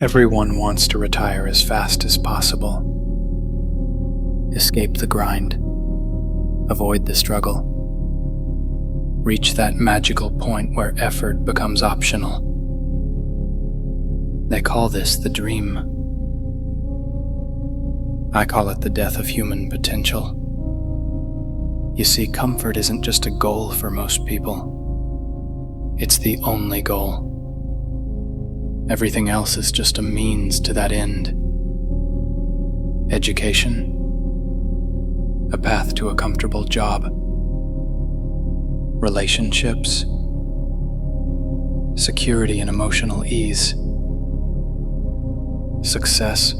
Everyone wants to retire as fast as possible. Escape the grind. Avoid the struggle. Reach that magical point where effort becomes optional. They call this the dream. I call it the death of human potential. You see, comfort isn't just a goal for most people. It's the only goal. Everything else is just a means to that end. Education, a path to a comfortable job. Relationships, security and emotional ease. Success,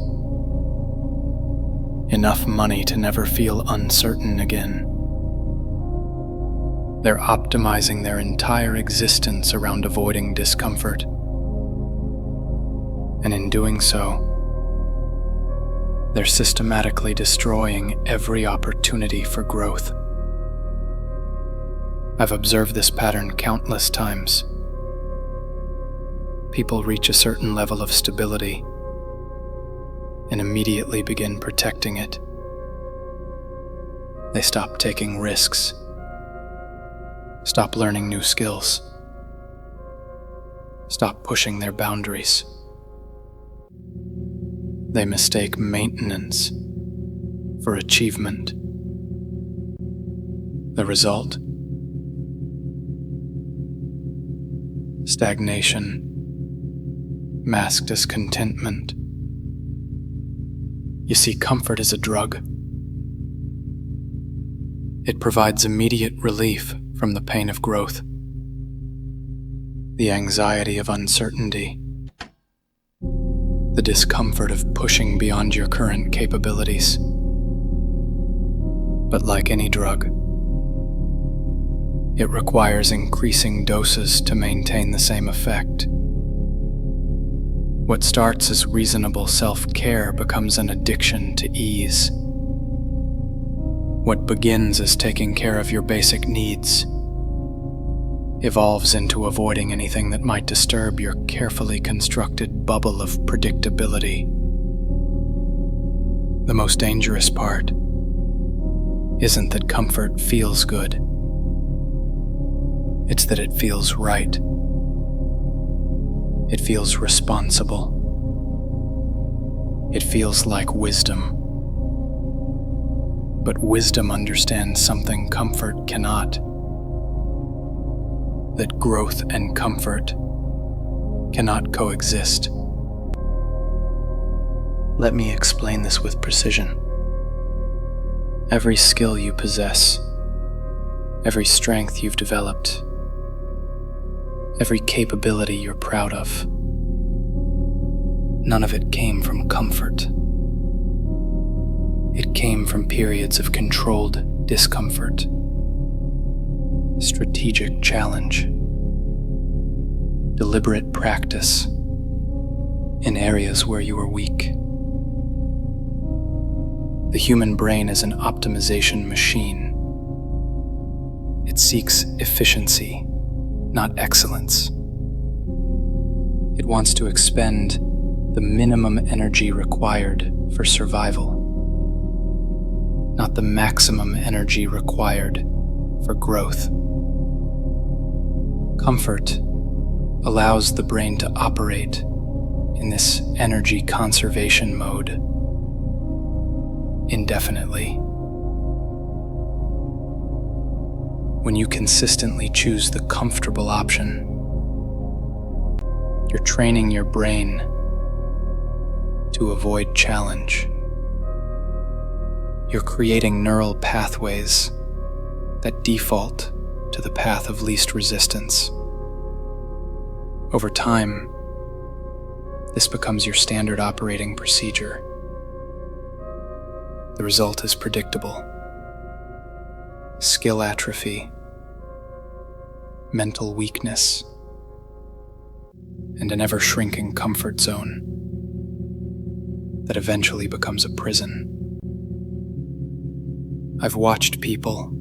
enough money to never feel uncertain again. They're optimizing their entire existence around avoiding discomfort. And in doing so, they're systematically destroying every opportunity for growth. I've observed this pattern countless times. People reach a certain level of stability and immediately begin protecting it. They stop taking risks, stop learning new skills, stop pushing their boundaries. They mistake maintenance for achievement. The result? Stagnation, masked as contentment. You see, comfort is a drug. It provides immediate relief from the pain of growth, the anxiety of uncertainty, the discomfort of pushing beyond your current capabilities. But like any drug, it requires increasing doses to maintain the same effect. What starts as reasonable self-care becomes an addiction to ease. What begins as taking care of your basic needs evolves into avoiding anything that might disturb your carefully constructed bubble of predictability. The most dangerous part isn't that comfort feels good. It's that it feels right. It feels responsible. It feels like wisdom. But wisdom understands something comfort cannot. That growth and comfort cannot coexist. Let me explain this with precision. Every skill you possess, every strength you've developed, every capability you're proud of, none of it came from comfort. It came from periods of controlled discomfort, strategic challenge, deliberate practice in areas where you are weak. The human brain is an optimization machine. It seeks efficiency, not excellence. It wants to expend the minimum energy required for survival, not the maximum energy required for growth. Comfort allows the brain to operate in this energy conservation mode indefinitely. When you consistently choose the comfortable option, you're training your brain to avoid challenge. You're creating neural pathways that default to the path of least resistance. Over time, this becomes your standard operating procedure. The result is predictable. Skill atrophy, mental weakness, and an ever-shrinking comfort zone that eventually becomes a prison. I've watched people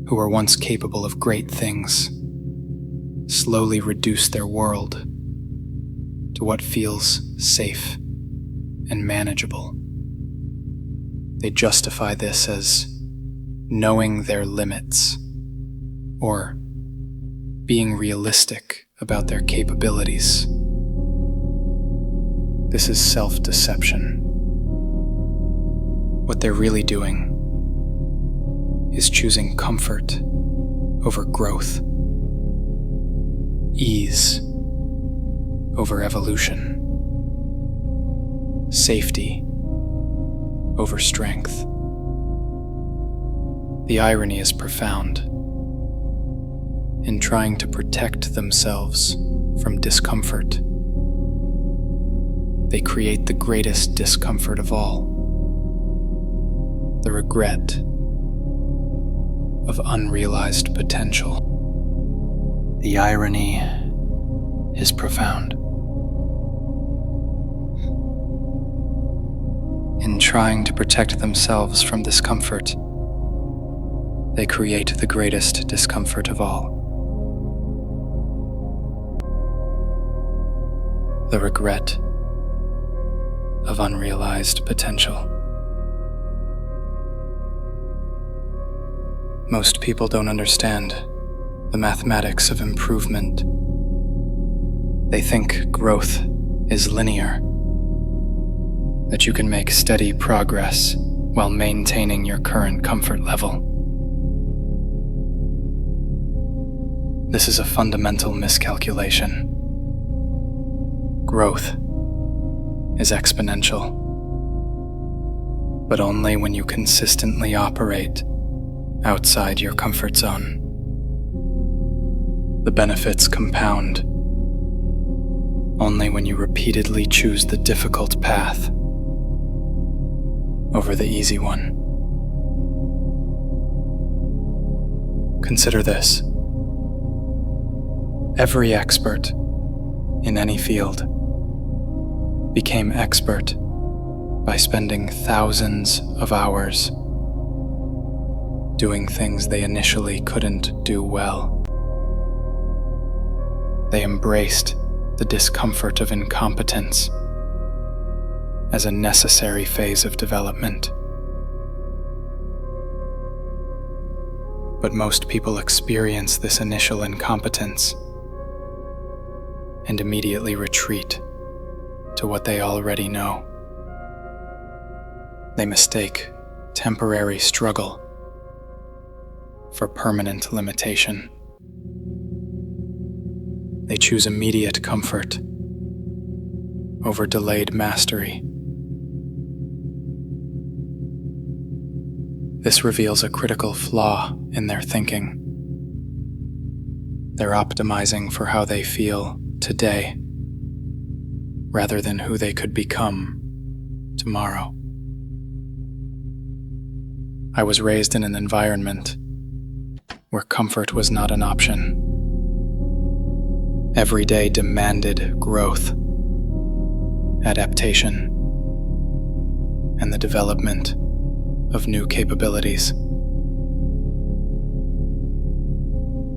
who were once capable of great things slowly reduce their world to what feels safe and manageable. They justify this as knowing their limits or being realistic about their capabilities. This is self-deception. What they're really doing is choosing comfort over growth, ease over evolution, safety over strength. The irony is profound. In trying to protect themselves from discomfort, they create the greatest discomfort of all, the regret of unrealized potential. The irony is profound. In trying to protect themselves from discomfort, they create the greatest discomfort of all, the regret of unrealized potential. Most people don't understand the mathematics of improvement. They think growth is linear, that you can make steady progress while maintaining your current comfort level. This is a fundamental miscalculation. Growth is exponential, but only when you consistently operate outside your comfort zone. The benefits compound only when you repeatedly choose the difficult path over the easy one. Consider this. Every expert in any field became expert by spending thousands of hours doing things they initially couldn't do well. They embraced the discomfort of incompetence as a necessary phase of development. But most people experience this initial incompetence and immediately retreat to what they already know. They mistake temporary struggle for permanent limitation. They choose immediate comfort over delayed mastery. This reveals a critical flaw in their thinking. They're optimizing for how they feel today, rather than who they could become tomorrow. I was raised in an environment where comfort was not an option. Every day demanded growth, adaptation, and the development of new capabilities.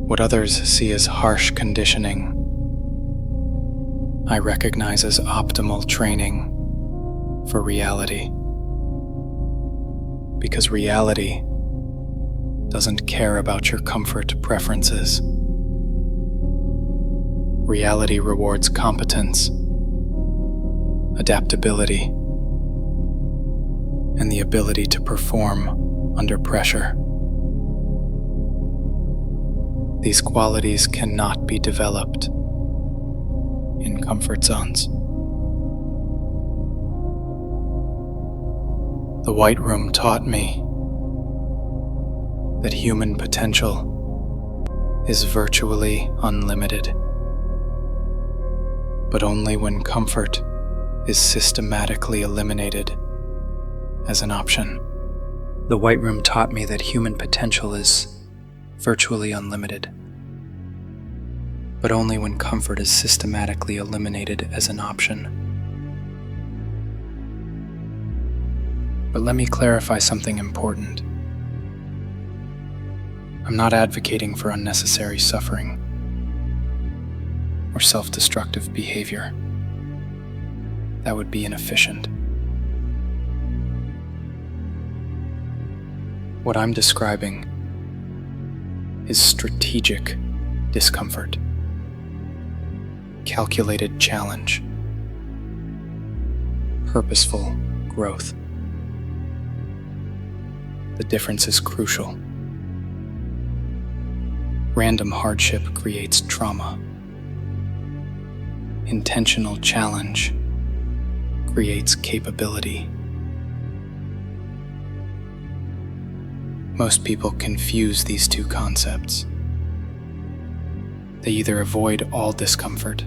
What others see as harsh conditioning, I recognize as optimal training for reality. Because reality doesn't care about your comfort preferences. Reality rewards competence, adaptability, and the ability to perform under pressure. These qualities cannot be developed in comfort zones. The White Room taught me that human potential is virtually unlimited, but only when comfort is systematically eliminated as an option. The White Room taught me that human potential is virtually unlimited, but only when comfort is systematically eliminated as an option. But let me clarify something important. I'm not advocating for unnecessary suffering or self-destructive behavior. that would be inefficient. What I'm describing is strategic discomfort, calculated challenge, purposeful growth. The difference is crucial. Random hardship creates trauma. Intentional challenge creates capability. Most people confuse these two concepts. They either avoid all discomfort,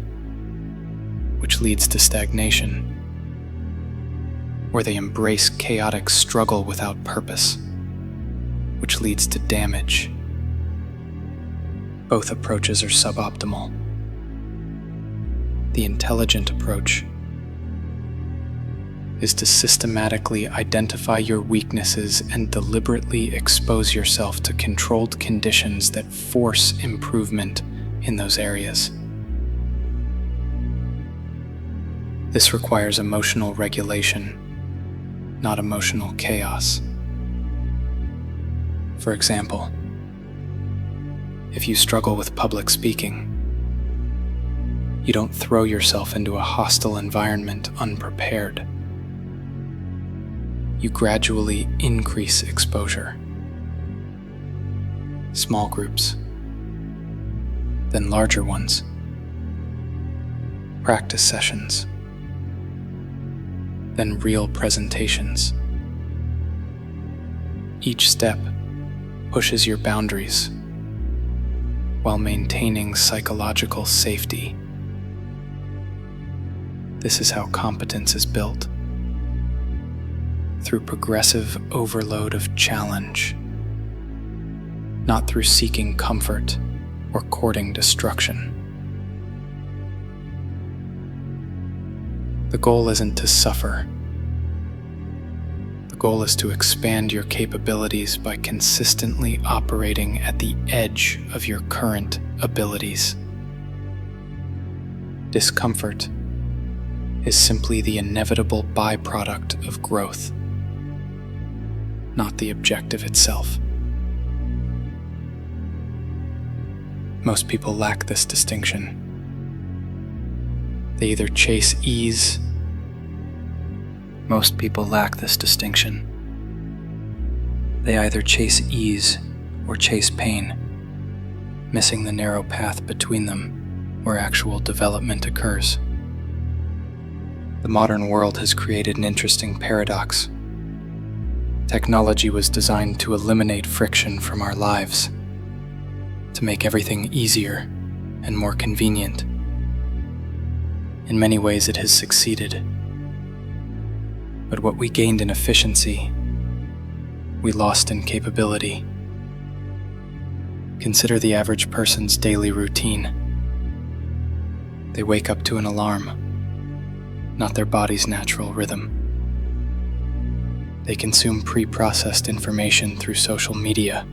which leads to stagnation, or they embrace chaotic struggle without purpose, which leads to damage. Both approaches are suboptimal. The intelligent approach is to systematically identify your weaknesses and deliberately expose yourself to controlled conditions that force improvement in those areas. This requires emotional regulation, not emotional chaos. For example, if you struggle with public speaking, you don't throw yourself into a hostile environment unprepared. You gradually increase exposure. Small groups, then larger ones. Practice sessions, then real presentations. Each step pushes your boundaries while maintaining psychological safety. This is how competence is built, through progressive overload of challenge, not through seeking comfort or courting destruction. The goal isn't to suffer. The goal is to expand your capabilities by consistently operating at the edge of your current abilities. Discomfort is simply the inevitable byproduct of growth, not the objective itself. Most people lack this distinction. They either chase ease. Most people lack this distinction. They either chase ease or chase pain, missing the narrow path between them where actual development occurs. The modern world has created an interesting paradox. Technology was designed to eliminate friction from our lives, to make everything easier and more convenient. In many ways, it has succeeded. But what we gained in efficiency, we lost in capability. Consider the average person's daily routine. They wake up to an alarm, not their body's natural rhythm. They consume pre-processed information through social media,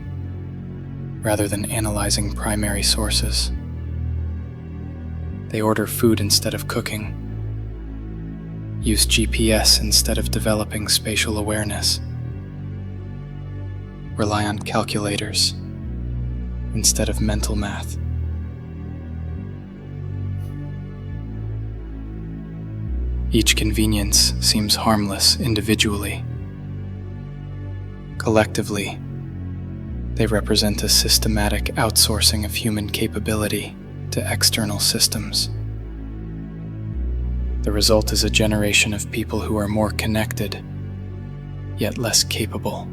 rather than analyzing primary sources. They order food instead of cooking, use GPS instead of developing spatial awareness, rely on calculators instead of mental math. Each convenience seems harmless individually. Collectively, they represent a systematic outsourcing of human capability to external systems. The result is a generation of people who are more connected, yet less capable,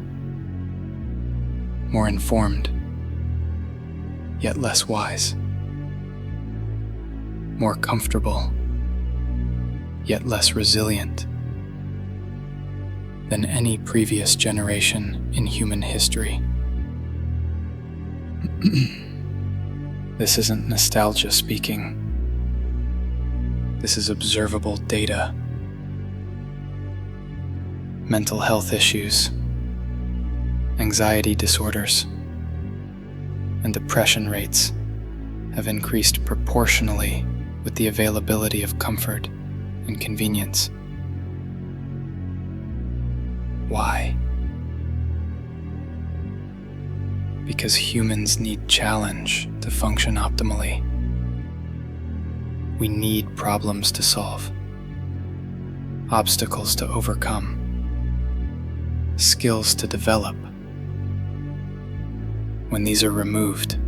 more informed, yet less wise, more comfortable, yet less resilient than any previous generation in human history. This isn't nostalgia speaking. This is observable data. Mental health issues, anxiety disorders, and depression rates have increased proportionally with the availability of comfort and convenience. Why? Because humans need challenge to function optimally. We need problems to solve, obstacles to overcome, skills to develop. When these are removed,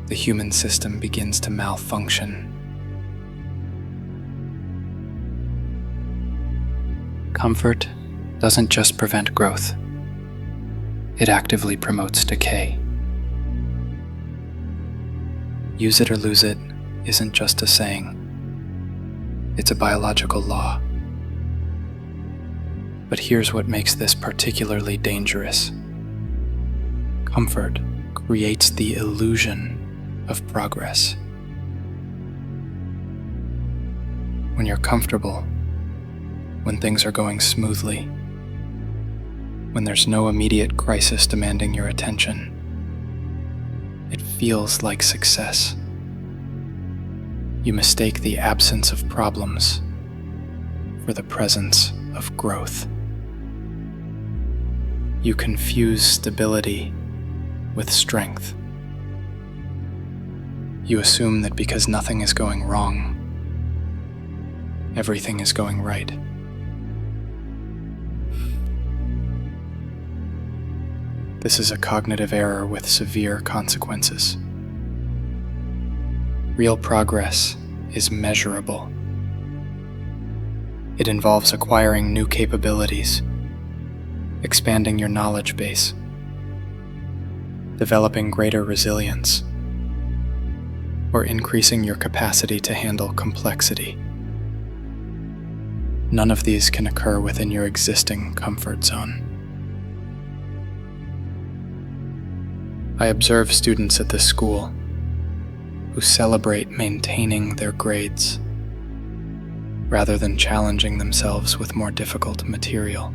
the human system begins to malfunction. Comfort doesn't just prevent growth, it actively promotes decay. Use it or lose it isn't just a saying, it's a biological law. But here's what makes this particularly dangerous. Comfort creates the illusion of progress. When you're comfortable, when things are going smoothly, when there's no immediate crisis demanding your attention, it feels like success. You mistake the absence of problems for the presence of growth. You confuse stability with strength. You assume that because nothing is going wrong, everything is going right. This is a cognitive error with severe consequences. Real progress is measurable. It involves acquiring new capabilities, expanding your knowledge base, developing greater resilience, or increasing your capacity to handle complexity. None of these can occur within your existing comfort zone. I observe students at this school who celebrate maintaining their grades rather than challenging themselves with more difficult material.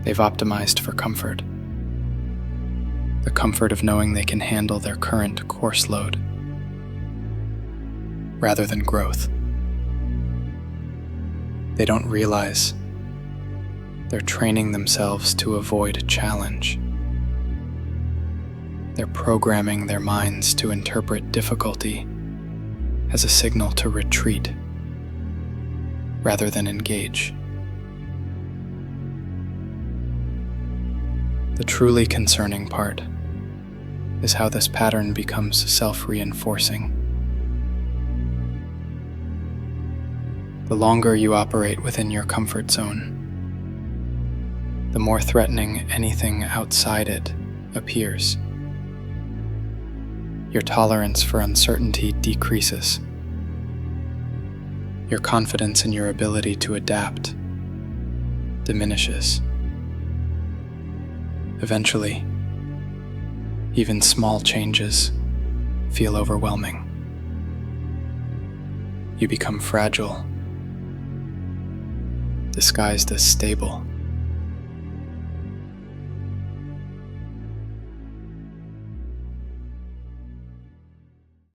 They've optimized for comfort, the comfort of knowing they can handle their current course load, rather than growth. They don't realize they're training themselves to avoid challenge. They're programming their minds to interpret difficulty as a signal to retreat rather than engage. The truly concerning part is how this pattern becomes self-reinforcing. The longer you operate within your comfort zone, the more threatening anything outside it appears. Your tolerance for uncertainty decreases. Your confidence in your ability to adapt diminishes. Eventually, even small changes feel overwhelming. You become fragile, disguised as stable.